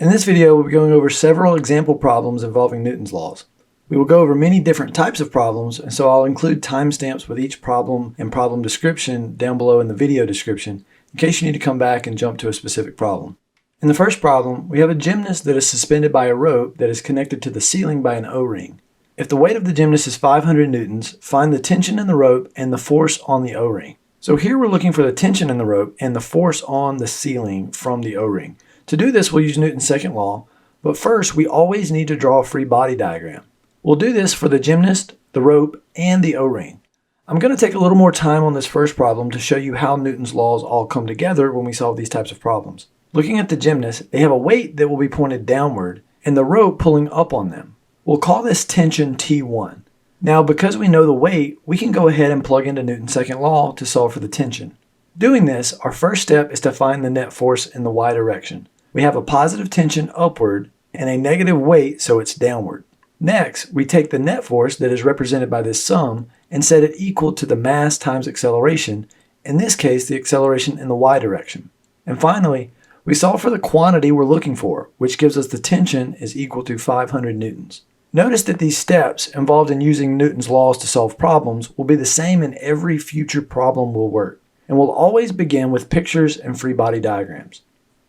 In this video, we'll be going over several example problems involving Newton's laws. We will go over many different types of problems, and so I'll include timestamps with each problem and problem description down below in the video description in case you need to come back and jump to a specific problem. In the first problem, we have a gymnast that is suspended by a rope that is connected to the ceiling by an O-ring. If the weight of the gymnast is 500 newtons, find the tension in the rope and the force on the O-ring. So here we're looking for the tension in the rope and the force on the ceiling from the O-ring. To do this, we'll use Newton's second law, but first we always need to draw a free body diagram. We'll do this for the gymnast, the rope, and the O-ring. I'm going to take a little more time on this first problem to show you how Newton's laws all come together when we solve these types of problems. Looking at the gymnast, they have a weight that will be pointed downward and the rope pulling up on them. We'll call this tension T1. Now, because we know the weight, we can go ahead and plug into Newton's second law to solve for the tension. Doing this, our first step is to find the net force in the y direction. We have a positive tension upward and a negative weight, so it's downward. Next, we take the net force that is represented by this sum and set it equal to the mass times acceleration, in this case the acceleration in the y direction. And finally, we solve for the quantity we're looking for, which gives us the tension is equal to 500 newtons. Notice that these steps involved in using Newton's laws to solve problems will be the same in every future problem we'll work, and we'll always begin with pictures and free body diagrams.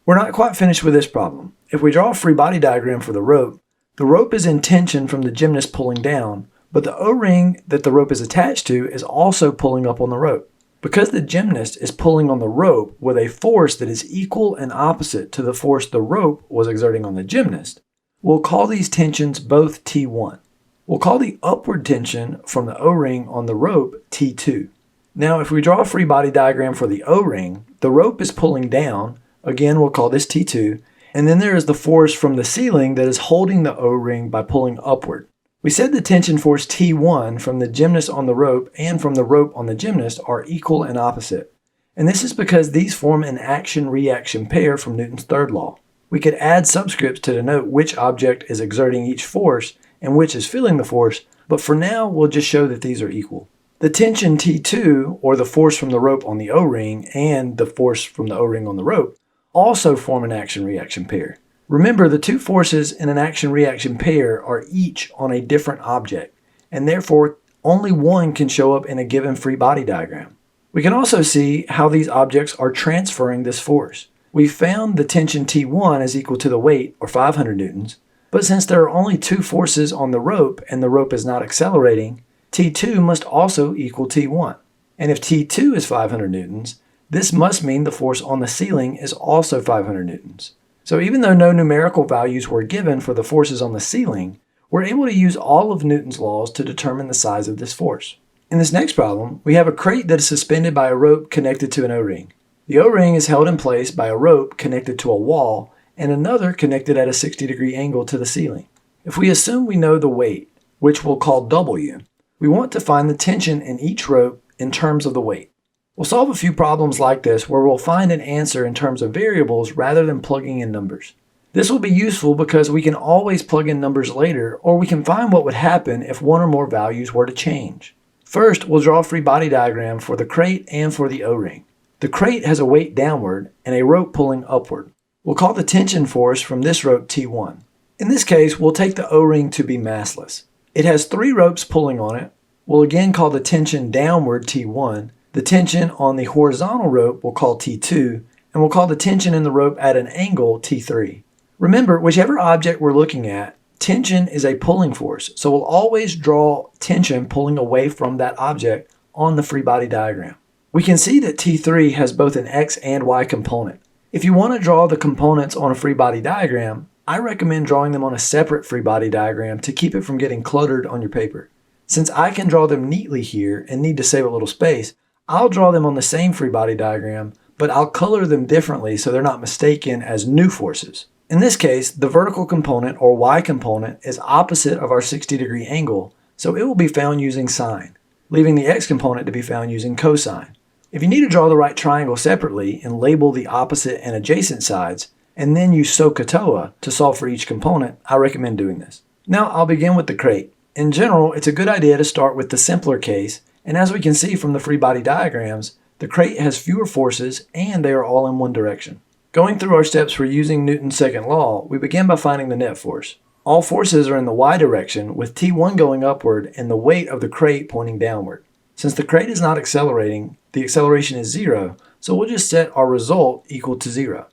We're not quite finished with this problem. If we draw a free body diagram for the rope is in tension from the gymnast pulling down, but the O-ring that the rope is attached to is also pulling up on the rope. Because the gymnast is pulling on the rope with a force that is equal and opposite to the force the rope was exerting on the gymnast, we'll call these tensions both T1. We'll call the upward tension from the O-ring on the rope T2. Now, if we draw a free body diagram for the O-ring, the rope is pulling down. Again, we'll call this T2, and then there is the force from the ceiling that is holding the O-ring by pulling upward. We said the tension force T1 from the gymnast on the rope and from the rope on the gymnast are equal and opposite. And this is because these form an action-reaction pair from Newton's third law. We could add subscripts to denote which object is exerting each force and which is feeling the force, but for now we'll just show that these are equal. The tension T2, or the force from the rope on the O-ring and the force from the O-ring on the rope, also form an action-reaction pair. Remember, the two forces in an action-reaction pair are each on a different object, and therefore only one can show up in a given free body diagram. We can also see how these objects are transferring this force. We found the tension T1 is equal to the weight, or 500 newtons, but since there are only two forces on the rope and the rope is not accelerating, T2 must also equal T1. And if T2 is 500 newtons, this must mean the force on the ceiling is also 500 newtons. So even though no numerical values were given for the forces on the ceiling, we're able to use all of Newton's laws to determine the size of this force. In this next problem, we have a crate that is suspended by a rope connected to an O-ring. The O-ring is held in place by a rope connected to a wall and another connected at a 60-degree angle to the ceiling. If we assume we know the weight, which we'll call W, we want to find the tension in each rope in terms of the weight. We'll solve a few problems like this where we'll find an answer in terms of variables rather than plugging in numbers. This will be useful because we can always plug in numbers later, or we can find what would happen if one or more values were to change. First, we'll draw a free body diagram for the crate and for the O-ring. The crate has a weight downward and a rope pulling upward. We'll call the tension force from this rope T1. In this case, we'll take the O-ring to be massless. It has three ropes pulling on it. We'll again call the tension downward T1. The tension on the horizontal rope we'll call T2, and we'll call the tension in the rope at an angle T3. Remember, whichever object we're looking at, tension is a pulling force, so we'll always draw tension pulling away from that object on the free body diagram. We can see that T3 has both an X and Y component. If you want to draw the components on a free body diagram, I recommend drawing them on a separate free body diagram to keep it from getting cluttered on your paper. Since I can draw them neatly here and need to save a little space, I'll draw them on the same free body diagram, but I'll color them differently so they're not mistaken as new forces. In this case, the vertical component, or Y component, is opposite of our 60-degree angle, so it will be found using sine, leaving the X component to be found using cosine. If you need to draw the right triangle separately and label the opposite and adjacent sides, and then use SOHCAHTOA to solve for each component, I recommend doing this. Now I'll begin with the crate. In general, it's a good idea to start with the simpler case, and as we can see from the free body diagrams, the crate has fewer forces and they are all in one direction. Going through our steps for using Newton's second law, we begin by finding the net force. All forces are in the y direction, with T1 going upward and the weight of the crate pointing downward. Since the crate is not accelerating, the acceleration is 0, so we'll just set our result equal to 0.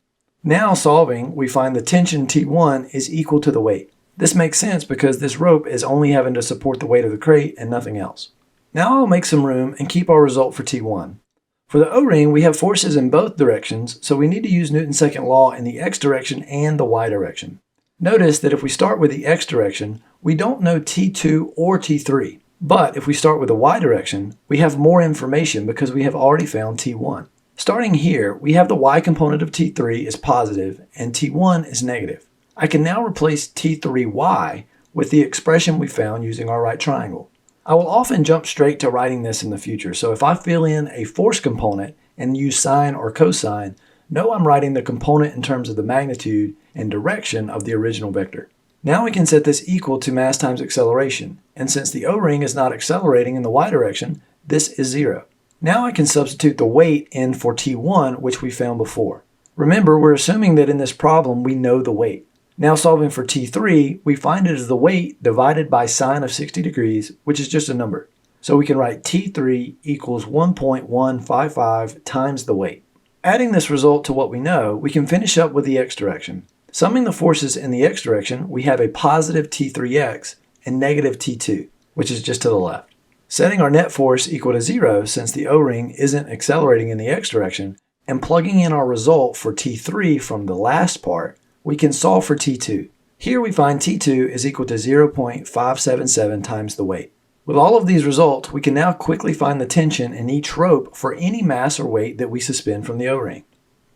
Now solving, we find the tension T1 is equal to the weight. This makes sense because this rope is only having to support the weight of the crate and nothing else. Now I'll make some room and keep our result for T1. For the O-ring, we have forces in both directions, so we need to use Newton's second law in the x direction and the y direction. Notice that if we start with the x direction, we don't know T2 or T3. But if we start with the y direction, we have more information because we have already found T1. Starting here, we have the y component of T3 is positive and T1 is negative. I can now replace T3y with the expression we found using our right triangle. I will often jump straight to writing this in the future, so if I fill in a force component and use sine or cosine, know I'm writing the component in terms of the magnitude and direction of the original vector. Now we can set this equal to mass times acceleration, and since the O-ring is not accelerating in the y direction, this is 0. Now I can substitute the weight in for T1, which we found before. Remember, we're assuming that in this problem we know the weight. Now solving for T3, we find it as the weight divided by sine of 60 degrees, which is just a number. So we can write T3 equals 1.155 times the weight. Adding this result to what we know, we can finish up with the x direction. Summing the forces in the x direction, we have a positive T3x and negative T2, which is just to the left. Setting our net force equal to 0 since the O-ring isn't accelerating in the x direction, and plugging in our result for T3 from the last part, we can solve for T2. Here we find T2 is equal to 0.577 times the weight. With all of these results, we can now quickly find the tension in each rope for any mass or weight that we suspend from the O-ring.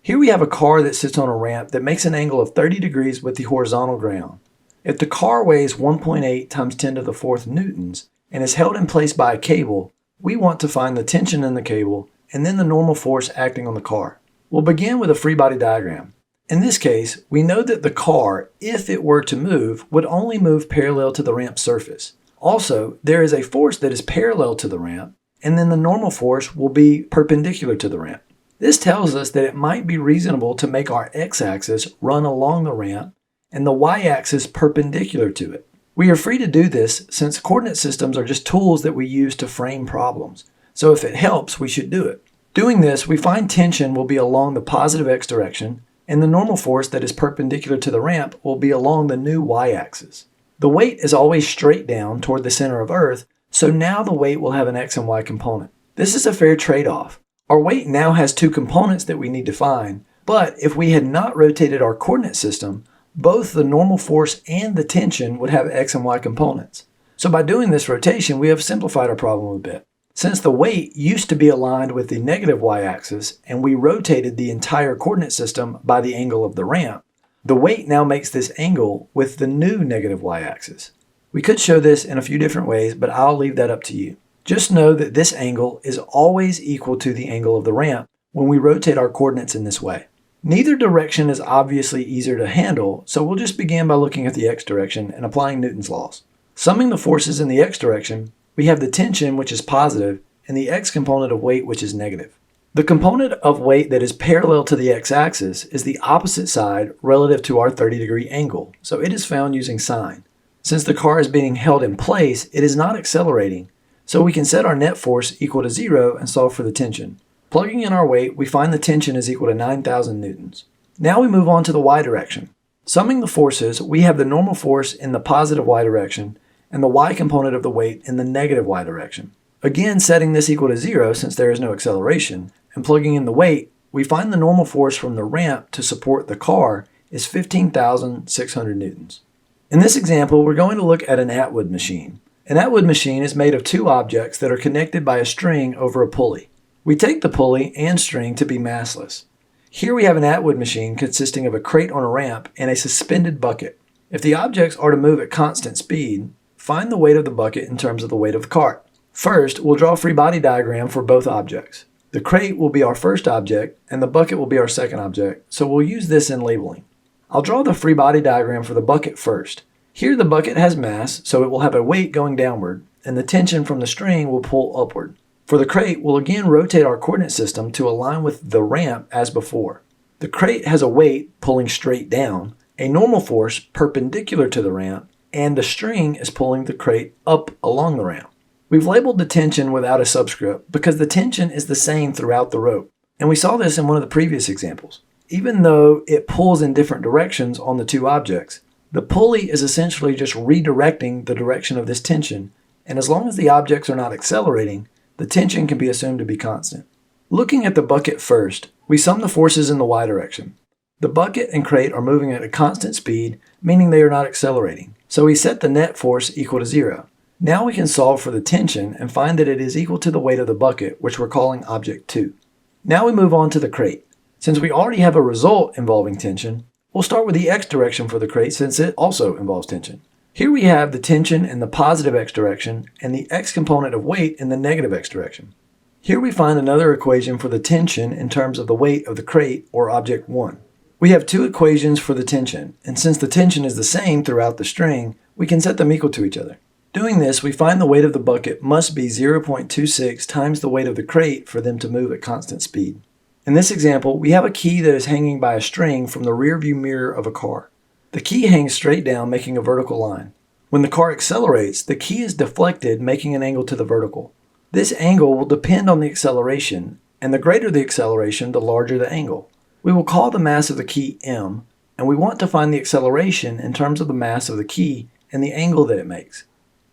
Here we have a car that sits on a ramp that makes an angle of 30 degrees with the horizontal ground. If the car weighs 1.8 times 10 to the 4th newtons and is held in place by a cable, we want to find the tension in the cable and then the normal force acting on the car. We'll begin with a free body diagram. In this case, we know that the car, if it were to move, would only move parallel to the ramp surface. Also, there is a force that is parallel to the ramp, and then the normal force will be perpendicular to the ramp. This tells us that it might be reasonable to make our x-axis run along the ramp and the y-axis perpendicular to it. We are free to do this since coordinate systems are just tools that we use to frame problems. So if it helps, we should do it. Doing this, we find tension will be along the positive x direction, and the normal force that is perpendicular to the ramp will be along the new y-axis. The weight is always straight down toward the center of Earth, so now the weight will have an x and y component. This is a fair trade-off. Our weight now has two components that we need to find, but if we had not rotated our coordinate system, both the normal force and the tension would have x and y components. So by doing this rotation, we have simplified our problem a bit. Since the weight used to be aligned with the negative y-axis and we rotated the entire coordinate system by the angle of the ramp, the weight now makes this angle with the new negative y-axis. We could show this in a few different ways, but I'll leave that up to you. Just know that this angle is always equal to the angle of the ramp when we rotate our coordinates in this way. Neither direction is obviously easier to handle, so we'll just begin by looking at the x direction and applying Newton's laws. Summing the forces in the x direction, we have the tension, which is positive, and the x component of weight, which is negative. The component of weight that is parallel to the x-axis is the opposite side relative to our 30-degree angle, so it is found using sine. Since the car is being held in place, it is not accelerating, so we can set our net force equal to 0 and solve for the tension. Plugging in our weight, we find the tension is equal to 9,000 newtons. Now we move on to the y direction. Summing the forces, we have the normal force in the positive y direction, and the y component of the weight in the negative y direction. Again, setting this equal to 0 since there is no acceleration, and plugging in the weight, we find the normal force from the ramp to support the car is 15,600 newtons. In this example, we're going to look at an Atwood machine. An Atwood machine is made of two objects that are connected by a string over a pulley. We take the pulley and string to be massless. Here we have an Atwood machine consisting of a crate on a ramp and a suspended bucket. If the objects are to move at constant speed, find the weight of the bucket in terms of the weight of the cart. First, we'll draw a free body diagram for both objects. The crate will be our first object, and the bucket will be our second object, so we'll use this in labeling. I'll draw the free body diagram for the bucket first. Here the bucket has mass, so it will have a weight going downward, and the tension from the string will pull upward. For the crate, we'll again rotate our coordinate system to align with the ramp as before. The crate has a weight pulling straight down, a normal force perpendicular to the ramp, and the string is pulling the crate up along the ramp. We've labeled the tension without a subscript because the tension is the same throughout the rope, and we saw this in one of the previous examples. Even though it pulls in different directions on the two objects, the pulley is essentially just redirecting the direction of this tension, and as long as the objects are not accelerating, the tension can be assumed to be constant. Looking at the bucket first, we sum the forces in the y direction. The bucket and crate are moving at a constant speed, meaning they are not accelerating, so we set the net force equal to 0. Now we can solve for the tension and find that it is equal to the weight of the bucket, which we're calling object 2. Now we move on to the crate. Since we already have a result involving tension, we'll start with the x direction for the crate since it also involves tension. Here we have the tension in the positive x direction and the x component of weight in the negative x direction. Here we find another equation for the tension in terms of the weight of the crate, or object 1. We have two equations for the tension, and since the tension is the same throughout the string, we can set them equal to each other. Doing this, we find the weight of the bucket must be 0.26 times the weight of the crate for them to move at constant speed. In this example, we have a key that is hanging by a string from the rear view mirror of a car. The key hangs straight down, making a vertical line. When the car accelerates, the key is deflected, making an angle to the vertical. This angle will depend on the acceleration, and the greater the acceleration, the larger the angle. We will call the mass of the key m, and we want to find the acceleration in terms of the mass of the key and the angle that it makes.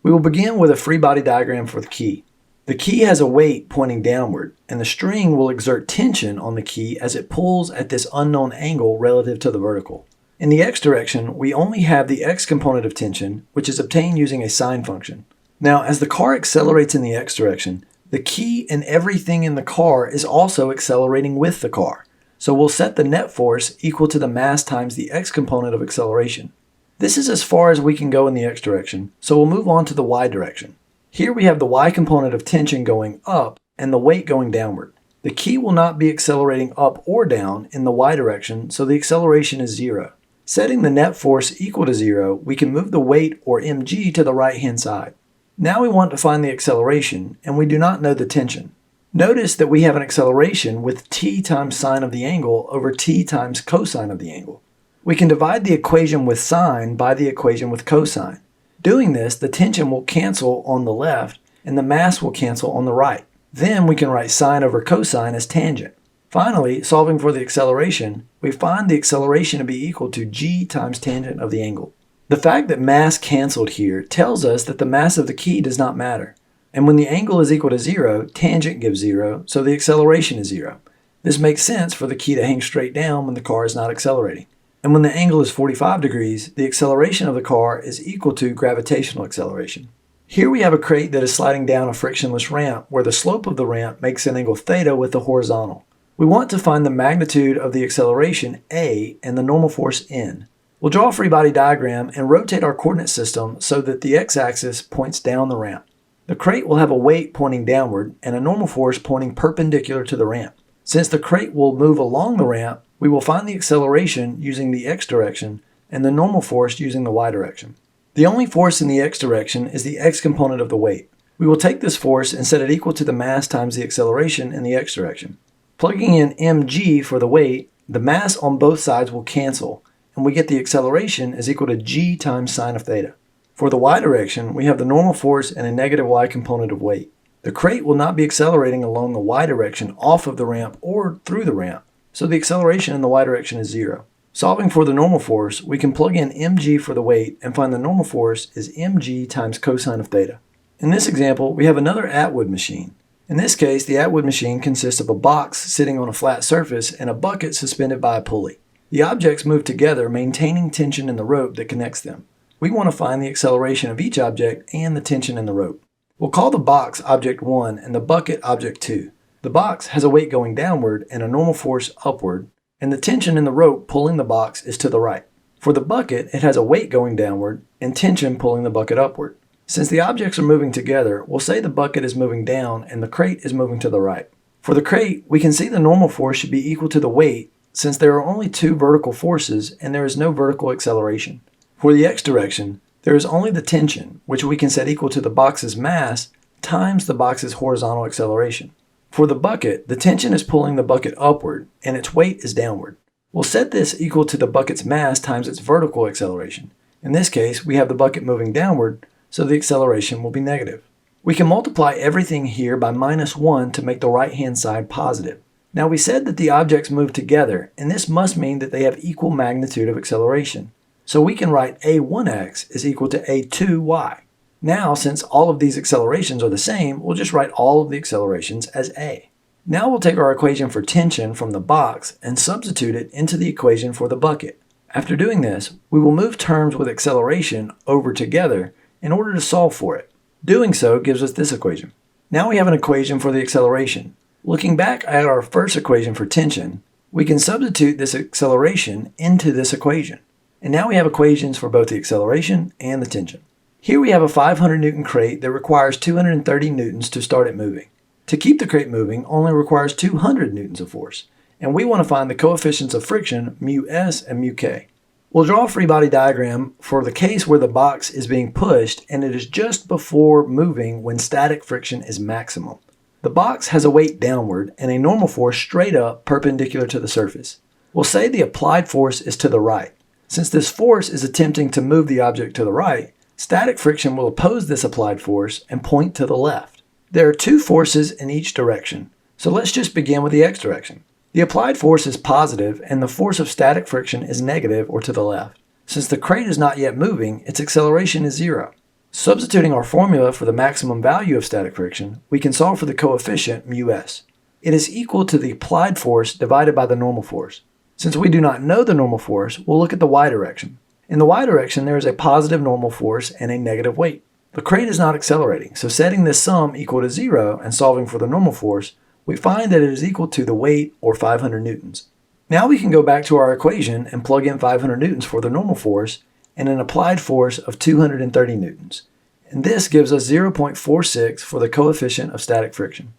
We will begin with a free body diagram for the key. The key has a weight pointing downward, and the string will exert tension on the key as it pulls at this unknown angle relative to the vertical. In the x direction, we only have the x component of tension, which is obtained using a sine function. Now, as the car accelerates in the x direction, the key and everything in the car is also accelerating with the car. So we'll set the net force equal to the mass times the x component of acceleration. This is as far as we can go in the x direction, so we'll move on to the y direction. Here we have the y component of tension going up and the weight going downward. The key will not be accelerating up or down in the y direction, so the acceleration is 0. Setting the net force equal to 0, we can move the weight, or mg, to the right-hand side. Now we want to find the acceleration, and we do not know the tension. Notice that we have an acceleration with t times sine of the angle over t times cosine of the angle. We can divide the equation with sine by the equation with cosine. Doing this, the tension will cancel on the left, and the mass will cancel on the right. Then we can write sine over cosine as tangent. Finally, solving for the acceleration, we find the acceleration to be equal to g times tangent of the angle. The fact that mass canceled here tells us that the mass of the key does not matter. And when the angle is equal to 0, tangent gives 0, so the acceleration is 0. This makes sense for the key to hang straight down when the car is not accelerating. And when the angle is 45 degrees, the acceleration of the car is equal to gravitational acceleration. Here we have a crate that is sliding down a frictionless ramp where the slope of the ramp makes an angle theta with the horizontal. We want to find the magnitude of the acceleration a and the normal force n. We'll draw a free body diagram and rotate our coordinate system so that the x-axis points down the ramp. The crate will have a weight pointing downward and a normal force pointing perpendicular to the ramp. Since the crate will move along the ramp, we will find the acceleration using the x direction and the normal force using the y direction. The only force in the x direction is the x component of the weight. We will take this force and set it equal to the mass times the acceleration in the x direction. Plugging in mg for the weight, the mass on both sides will cancel, and we get the acceleration is equal to g times sine of theta. For the y direction, we have the normal force and a negative y component of weight. The crate will not be accelerating along the y direction off of the ramp or through the ramp, so the acceleration in the y direction is 0. Solving for the normal force, we can plug in mg for the weight and find the normal force is mg times cosine of theta. In this example, we have another Atwood machine. In this case, the Atwood machine consists of a box sitting on a flat surface and a bucket suspended by a pulley. The objects move together, maintaining tension in the rope that connects them. We want to find the acceleration of each object and the tension in the rope. We'll call the box object 1 and the bucket object 2. The box has a weight going downward and a normal force upward, and the tension in the rope pulling the box is to the right. For the bucket, it has a weight going downward and tension pulling the bucket upward. Since the objects are moving together, we'll say the bucket is moving down and the crate is moving to the right. For the crate, we can see the normal force should be equal to the weight since there are only two vertical forces and there is no vertical acceleration. For the x direction, there is only the tension, which we can set equal to the box's mass times the box's horizontal acceleration. For the bucket, the tension is pulling the bucket upward and its weight is downward. We'll set this equal to the bucket's mass times its vertical acceleration. In this case, we have the bucket moving downward, so the acceleration will be negative. We can multiply everything here by -1 to make the right-hand side positive. Now we said that the objects move together, and this must mean that they have equal magnitude of acceleration. So we can write a1x is equal to a2y. Now, since all of these accelerations are the same, we'll just write all of the accelerations as a. Now we'll take our equation for tension from the box and substitute it into the equation for the bucket. After doing this, we will move terms with acceleration over together in order to solve for it. Doing so gives us this equation. Now we have an equation for the acceleration. Looking back at our first equation for tension, we can substitute this acceleration into this equation. And now we have equations for both the acceleration and the tension. Here we have a 500 Newton crate that requires 230 newtons to start it moving. To keep the crate moving only requires 200 newtons of force, and we want to find the coefficients of friction μs and μk. We'll draw a free body diagram for the case where the box is being pushed and it is just before moving when static friction is maximum. The box has a weight downward and a normal force straight up perpendicular to the surface. We'll say the applied force is to the right. Since this force is attempting to move the object to the right, static friction will oppose this applied force and point to the left. There are two forces in each direction, so let's just begin with the x direction. The applied force is positive and the force of static friction is negative or to the left. Since the crate is not yet moving, its acceleration is 0. Substituting our formula for the maximum value of static friction, we can solve for the coefficient μs. It is equal to the applied force divided by the normal force. Since we do not know the normal force, we'll look at the y direction. In the y direction, there is a positive normal force and a negative weight. The crate is not accelerating, so setting this sum equal to 0 and solving for the normal force, we find that it is equal to the weight, or 500 newtons. Now we can go back to our equation and plug in 500 newtons for the normal force and an applied force of 230 newtons. And this gives us 0.46 for the coefficient of static friction.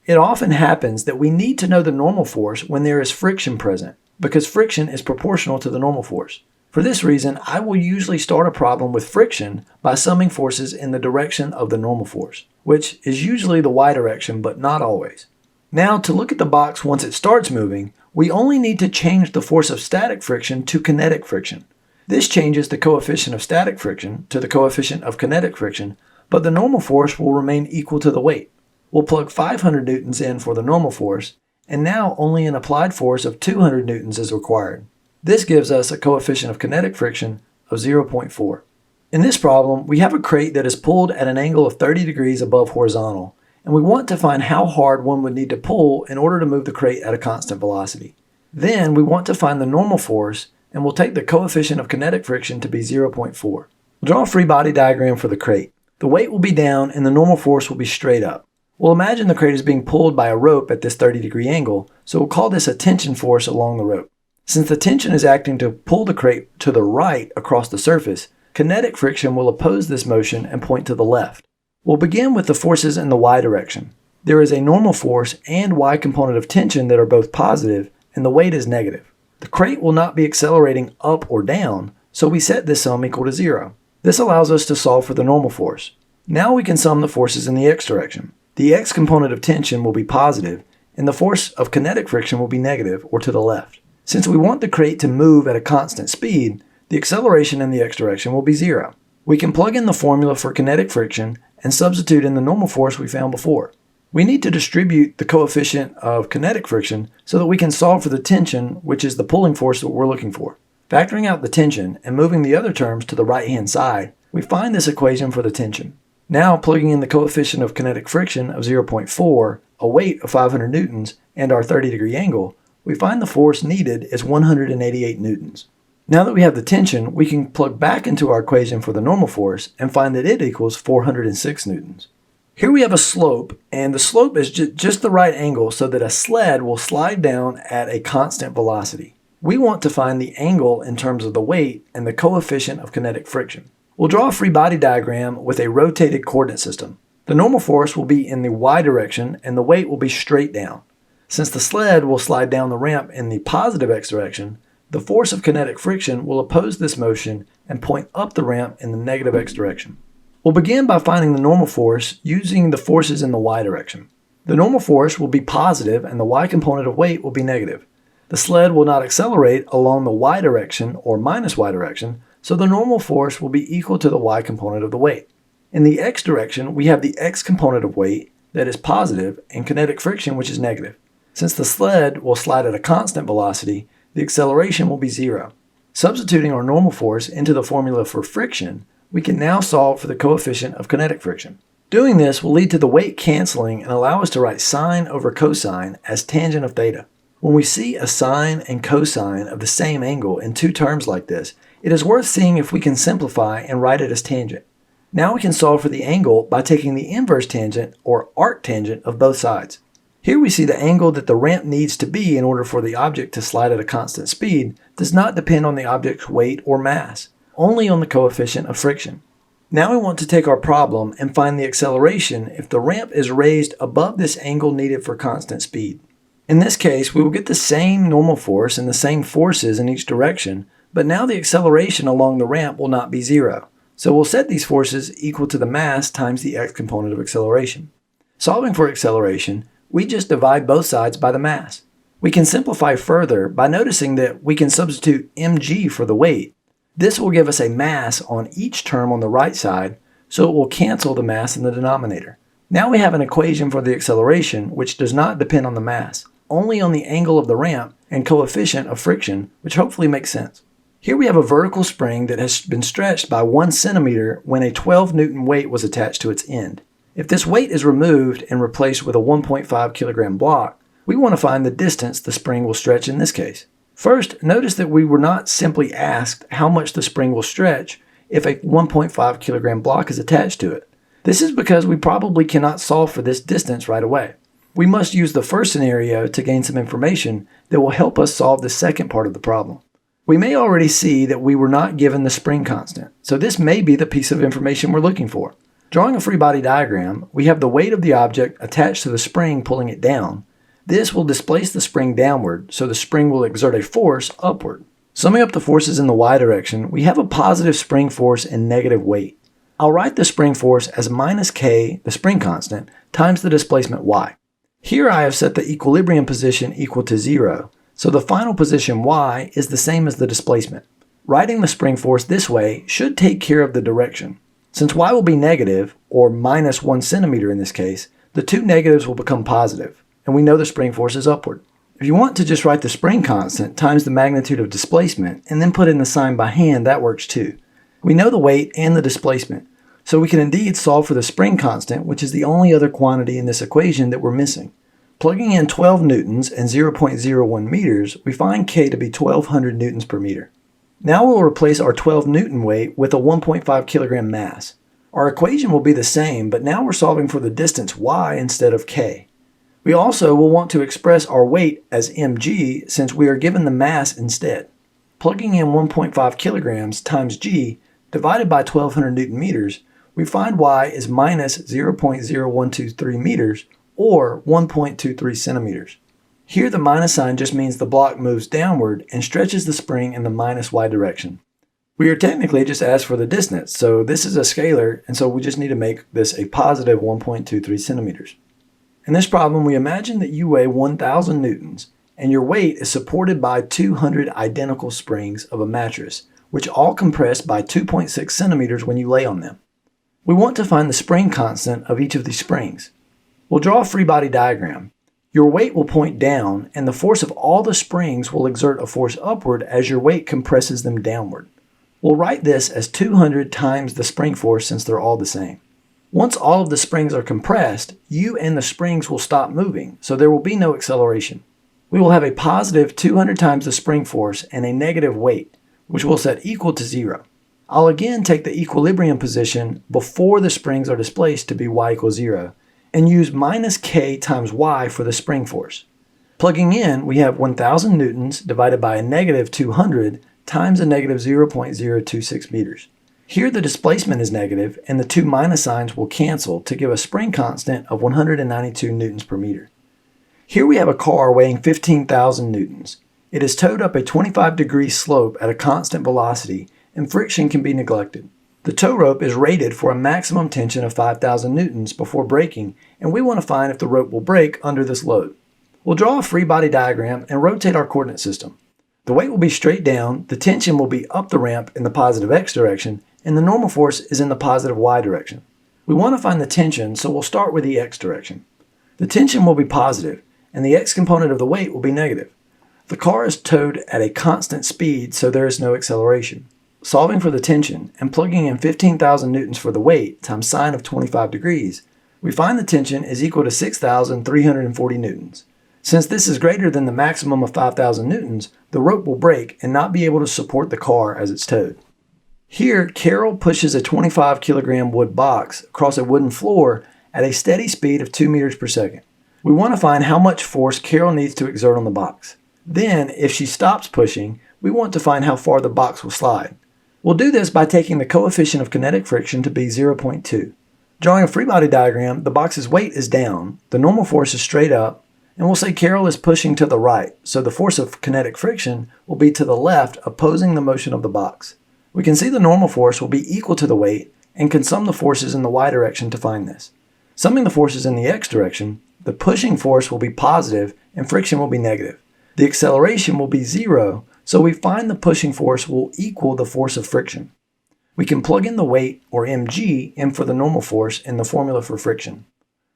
It often happens that we need to know the normal force when there is friction present, because friction is proportional to the normal force. For this reason, I will usually start a problem with friction by summing forces in the direction of the normal force, which is usually the y direction, but not always. Now, to look at the box once it starts moving, we only need to change the force of static friction to kinetic friction. This changes the coefficient of static friction to the coefficient of kinetic friction, but the normal force will remain equal to the weight. We'll plug 500 newtons in for the normal force, and now only an applied force of 200 newtons is required. This gives us a coefficient of kinetic friction of 0.4. In this problem, we have a crate that is pulled at an angle of 30 degrees above horizontal, and we want to find how hard one would need to pull in order to move the crate at a constant velocity. Then we want to find the normal force, and we'll take the coefficient of kinetic friction to be 0.4. We'll draw a free body diagram for the crate. The weight will be down and the normal force will be straight up. We'll imagine the crate is being pulled by a rope at this 30-degree angle, so we'll call this a tension force along the rope. Since the tension is acting to pull the crate to the right across the surface, kinetic friction will oppose this motion and point to the left. We'll begin with the forces in the y direction. There is a normal force and y component of tension that are both positive, and the weight is negative. The crate will not be accelerating up or down, so we set this sum equal to 0. This allows us to solve for the normal force. Now we can sum the forces in the x direction. The x component of tension will be positive, and the force of kinetic friction will be negative or to the left. Since we want the crate to move at a constant speed, the acceleration in the x direction will be 0. We can plug in the formula for kinetic friction and substitute in the normal force we found before. We need to distribute the coefficient of kinetic friction so that we can solve for the tension, which is the pulling force that we're looking for. Factoring out the tension and moving the other terms to the right-hand side, we find this equation for the tension. Now, plugging in the coefficient of kinetic friction of 0.4, a weight of 500 newtons, and our 30-degree angle, we find the force needed is 188 newtons. Now that we have the tension, we can plug back into our equation for the normal force and find that it equals 406 newtons. Here we have a slope, and the slope is just the right angle so that a sled will slide down at a constant velocity. We want to find the angle in terms of the weight and the coefficient of kinetic friction. We'll draw a free body diagram with a rotated coordinate system. The normal force will be in the y direction and the weight will be straight down. Since the sled will slide down the ramp in the positive x direction, the force of kinetic friction will oppose this motion and point up the ramp in the negative x direction. We'll begin by finding the normal force using the forces in the y direction. The normal force will be positive and the y component of weight will be negative. The sled will not accelerate along the y direction or minus y direction, so the normal force will be equal to the y component of the weight. In the x direction, we have the x component of weight that is positive and kinetic friction, which is negative. Since the sled will slide at a constant velocity, the acceleration will be 0. Substituting our normal force into the formula for friction, we can now solve for the coefficient of kinetic friction. Doing this will lead to the weight canceling and allow us to write sine over cosine as tangent of theta. When we see a sine and cosine of the same angle in two terms like this, it is worth seeing if we can simplify and write it as tangent. Now we can solve for the angle by taking the inverse tangent or arctangent of both sides. Here we see the angle that the ramp needs to be in order for the object to slide at a constant speed does not depend on the object's weight or mass, only on the coefficient of friction. Now we want to take our problem and find the acceleration if the ramp is raised above this angle needed for constant speed. In this case, we will get the same normal force and the same forces in each direction, but now the acceleration along the ramp will not be 0. So we'll set these forces equal to the mass times the x component of acceleration. Solving for acceleration, we just divide both sides by the mass. We can simplify further by noticing that we can substitute mg for the weight. This will give us a mass on each term on the right side, so it will cancel the mass in the denominator. Now we have an equation for the acceleration which does not depend on the mass, only on the angle of the ramp and coefficient of friction, which hopefully makes sense. Here we have a vertical spring that has been stretched by 1 centimeter when a 12 Newton weight was attached to its end. If this weight is removed and replaced with a 1.5 kilogram block, we want to find the distance the spring will stretch in this case. First, notice that we were not simply asked how much the spring will stretch if a 1.5 kilogram block is attached to it. This is because we probably cannot solve for this distance right away. We must use the first scenario to gain some information that will help us solve the second part of the problem. We may already see that we were not given the spring constant, so this may be the piece of information we're looking for. Drawing a free body diagram, we have the weight of the object attached to the spring pulling it down. This will displace the spring downward, so the spring will exert a force upward. Summing up the forces in the y direction, we have a positive spring force and negative weight. I'll write the spring force as minus k, the spring constant, times the displacement y. Here I have set the equilibrium position equal to 0, so the final position y is the same as the displacement. Writing the spring force this way should take care of the direction. Since y will be negative, or minus 1 centimeter in this case, the two negatives will become positive, and we know the spring force is upward. If you want to just write the spring constant times the magnitude of displacement and then put in the sign by hand, that works too. We know the weight and the displacement, so we can indeed solve for the spring constant, which is the only other quantity in this equation that we're missing. Plugging in 12 newtons and 0.01 meters, we find K to be 1200 newtons per meter. Now we'll replace our 12 Newton weight with a 1.5 kilogram mass. Our equation will be the same, but now we're solving for the distance y instead of k. We also will want to express our weight as mg since we are given the mass instead. Plugging in 1.5 kilograms times g divided by 1200 Newton meters, we find y is minus 0.0123 meters or 1.23 centimeters. Here the minus sign just means the block moves downward and stretches the spring in the minus y direction. We are technically just asked for the distance, so this is a scalar, and so we just need to make this a positive 1.23 centimeters. In this problem, we imagine that you weigh 1,000 newtons, and your weight is supported by 200 identical springs of a mattress, which all compress by 2.6 centimeters when you lay on them. We want to find the spring constant of each of these springs. We'll draw a free body diagram. Your weight will point down, and the force of all the springs will exert a force upward as your weight compresses them downward. We'll write this as 200 times the spring force since they're all the same. Once all of the springs are compressed, you and the springs will stop moving, so there will be no acceleration. We will have a positive 200 times the spring force and a negative weight, which we'll set equal to 0. I'll again take the equilibrium position before the springs are displaced to be y equals 0, and use minus k times y for the spring force. Plugging in, we have 1,000 newtons divided by a negative 200 times a negative 0.026 meters. Here the displacement is negative, and the two minus signs will cancel to give a spring constant of 192 newtons per meter. Here we have a car weighing 15,000 newtons. It is towed up a 25-degree slope at a constant velocity, and friction can be neglected. The tow rope is rated for a maximum tension of 5,000 newtons before braking, and we want to find if the rope will break under this load. We'll draw a free body diagram and rotate our coordinate system. The weight will be straight down, the tension will be up the ramp in the positive x direction, and the normal force is in the positive y direction. We want to find the tension, so we'll start with the x direction. The tension will be positive, and the x component of the weight will be negative. The car is towed at a constant speed, so there is no acceleration. Solving for the tension and plugging in 15,000 newtons for the weight times sine of 25 degrees, we find the tension is equal to 6,340 newtons. Since this is greater than the maximum of 5,000 newtons, the rope will break and not be able to support the car as it's towed. Here, Carol pushes a 25 kilogram wood box across a wooden floor at a steady speed of 2 meters per second. We want to find how much force Carol needs to exert on the box. Then, if she stops pushing, we want to find how far the box will slide. We'll do this by taking the coefficient of kinetic friction to be 0.2. Drawing a free body diagram, the box's weight is down, the normal force is straight up, and we'll say Carol is pushing to the right, so the force of kinetic friction will be to the left, opposing the motion of the box. We can see the normal force will be equal to the weight and can sum the forces in the y direction to find this. Summing the forces in the x direction, the pushing force will be positive and friction will be negative. The acceleration will be 0, so we find the pushing force will equal the force of friction. We can plug in the weight, or mg, in for the normal force in the formula for friction.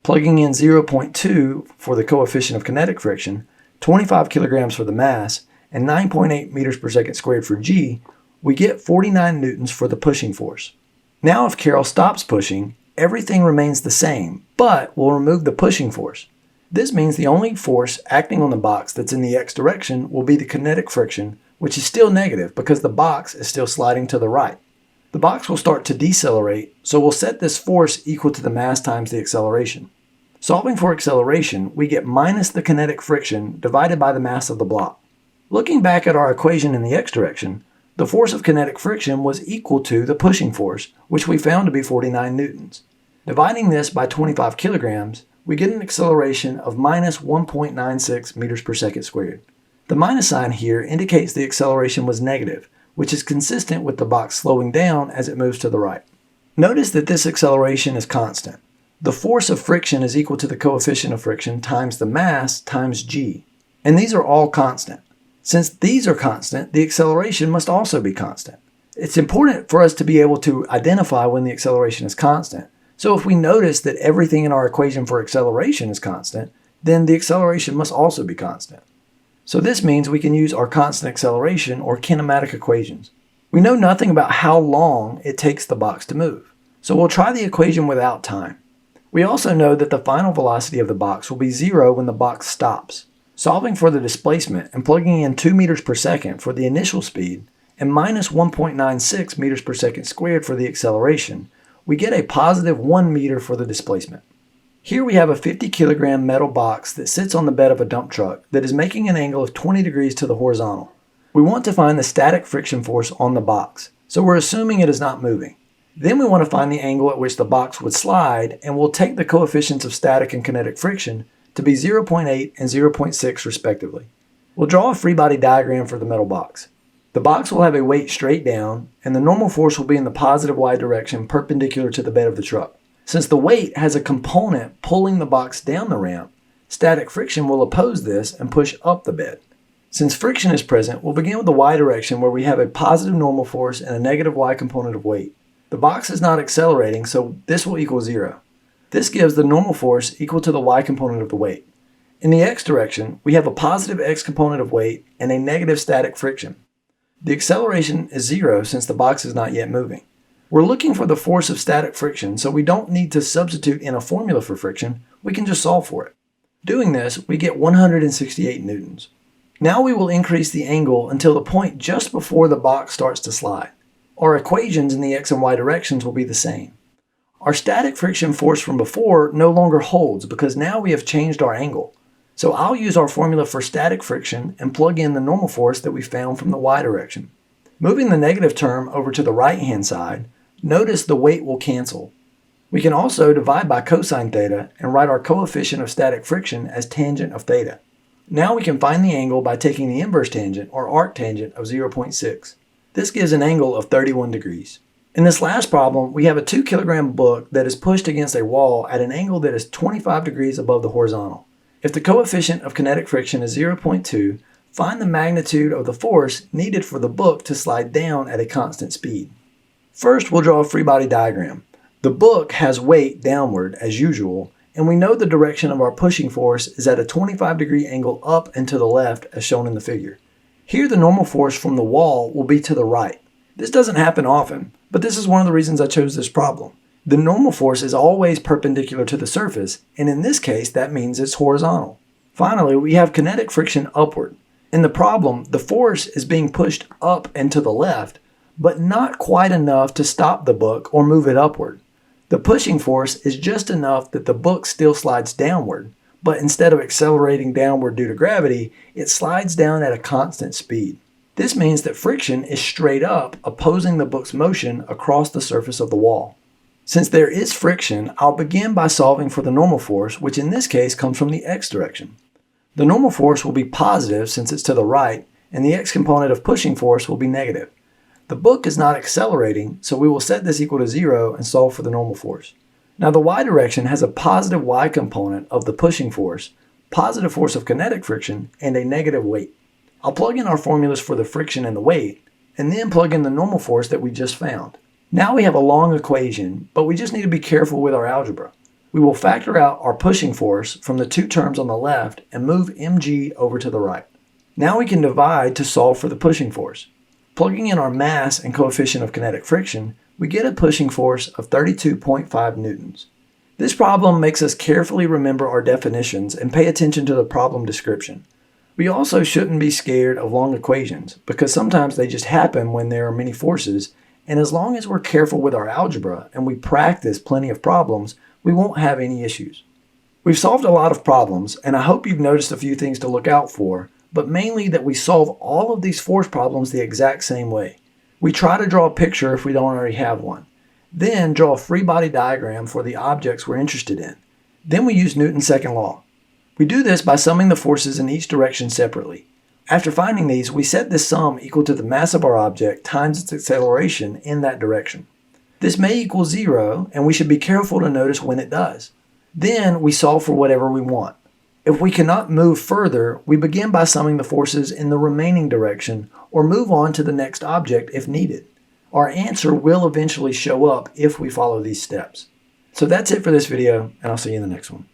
Plugging in 0.2 for the coefficient of kinetic friction, 25 kilograms for the mass, and 9.8 meters per second squared for g, we get 49 newtons for the pushing force. Now if Carol stops pushing, everything remains the same, but we'll remove the pushing force. This means the only force acting on the box that's in the x direction will be the kinetic friction, which is still negative because the box is still sliding to the right. The box will start to decelerate, so we'll set this force equal to the mass times the acceleration. Solving for acceleration, we get minus the kinetic friction divided by the mass of the block. Looking back at our equation in the x direction, the force of kinetic friction was equal to the pushing force, which we found to be 49 newtons. Dividing this by 25 kilograms, we get an acceleration of minus 1.96 meters per second squared. The minus sign here indicates the acceleration was negative, which is consistent with the box slowing down as it moves to the right. Notice that this acceleration is constant. The force of friction is equal to the coefficient of friction times the mass times g. And these are all constant. Since these are constant, the acceleration must also be constant. It's important for us to be able to identify when the acceleration is constant. So if we notice that everything in our equation for acceleration is constant, then the acceleration must also be constant. So this means we can use our constant acceleration or kinematic equations. We know nothing about how long it takes the box to move, so we'll try the equation without time. We also know that the final velocity of the box will be 0 when the box stops. Solving for the displacement and plugging in 2 meters per second for the initial speed and minus 1.96 meters per second squared for the acceleration, we get a positive 1 meter for the displacement. Here we have a 50 kilogram metal box that sits on the bed of a dump truck that is making an angle of 20 degrees to the horizontal. We want to find the static friction force on the box, so we're assuming it is not moving. Then we want to find the angle at which the box would slide, and we'll take the coefficients of static and kinetic friction to be 0.8 and 0.6 respectively. We'll draw a free body diagram for the metal box. The box will have a weight straight down, and the normal force will be in the positive y direction perpendicular to the bed of the truck. Since the weight has a component pulling the box down the ramp, static friction will oppose this and push up the bed. Since friction is present, we'll begin with the y direction where we have a positive normal force and a negative y component of weight. The box is not accelerating, so this will equal 0. This gives the normal force equal to the y component of the weight. In the x direction, we have a positive x component of weight and a negative static friction. The acceleration is 0 since the box is not yet moving. We're looking for the force of static friction, so we don't need to substitute in a formula for friction, we can just solve for it. Doing this, we get 168 newtons. Now we will increase the angle until the point just before the box starts to slide. Our equations in the x and y directions will be the same. Our static friction force from before no longer holds because now we have changed our angle. So I'll use our formula for static friction and plug in the normal force that we found from the y direction. Moving the negative term over to the right-hand side, notice the weight will cancel. We can also divide by cosine theta and write our coefficient of static friction as tangent of theta. Now we can find the angle by taking the inverse tangent or arctangent of 0.6. This gives an angle of 31 degrees. In this last problem, we have a 2 kilogram book that is pushed against a wall at an angle that is 25 degrees above the horizontal. If the coefficient of kinetic friction is 0.2, find the magnitude of the force needed for the book to slide down at a constant speed. First, we'll draw a free body diagram. The book has weight downward as usual, and we know the direction of our pushing force is at a 25-degree angle up and to the left as shown in the figure. Here the normal force from the wall will be to the right. This doesn't happen often, but this is one of the reasons I chose this problem. The normal force is always perpendicular to the surface, and in this case that means it's horizontal. Finally, we have kinetic friction upward. In the problem, the force is being pushed up and to the left, but not quite enough to stop the book or move it upward. The pushing force is just enough that the book still slides downward, but instead of accelerating downward due to gravity, it slides down at a constant speed. This means that friction is straight up, opposing the book's motion across the surface of the wall. Since there is friction, I'll begin by solving for the normal force, which in this case comes from the x direction. The normal force will be positive since it's to the right, and the x component of pushing force will be negative. The book is not accelerating, so we will set this equal to 0 and solve for the normal force. Now the y direction has a positive y component of the pushing force, positive force of kinetic friction, and a negative weight. I'll plug in our formulas for the friction and the weight, and then plug in the normal force that we just found. Now we have a long equation, but we just need to be careful with our algebra. We will factor out our pushing force from the two terms on the left and move mg over to the right. Now we can divide to solve for the pushing force. Plugging in our mass and coefficient of kinetic friction, we get a pushing force of 32.5 newtons. This problem makes us carefully remember our definitions and pay attention to the problem description. We also shouldn't be scared of long equations because sometimes they just happen when there are many forces, and as long as we're careful with our algebra and we practice plenty of problems, we won't have any issues. We've solved a lot of problems, and I hope you've noticed a few things to look out for, but mainly that we solve all of these force problems the exact same way. We try to draw a picture if we don't already have one. Then draw a free body diagram for the objects we're interested in. Then we use Newton's second law. We do this by summing the forces in each direction separately. After finding these, we set this sum equal to the mass of our object times its acceleration in that direction. This may equal 0, and we should be careful to notice when it does. Then we solve for whatever we want. If we cannot move further, we begin by summing the forces in the remaining direction or move on to the next object if needed. Our answer will eventually show up if we follow these steps. So that's it for this video, and I'll see you in the next one.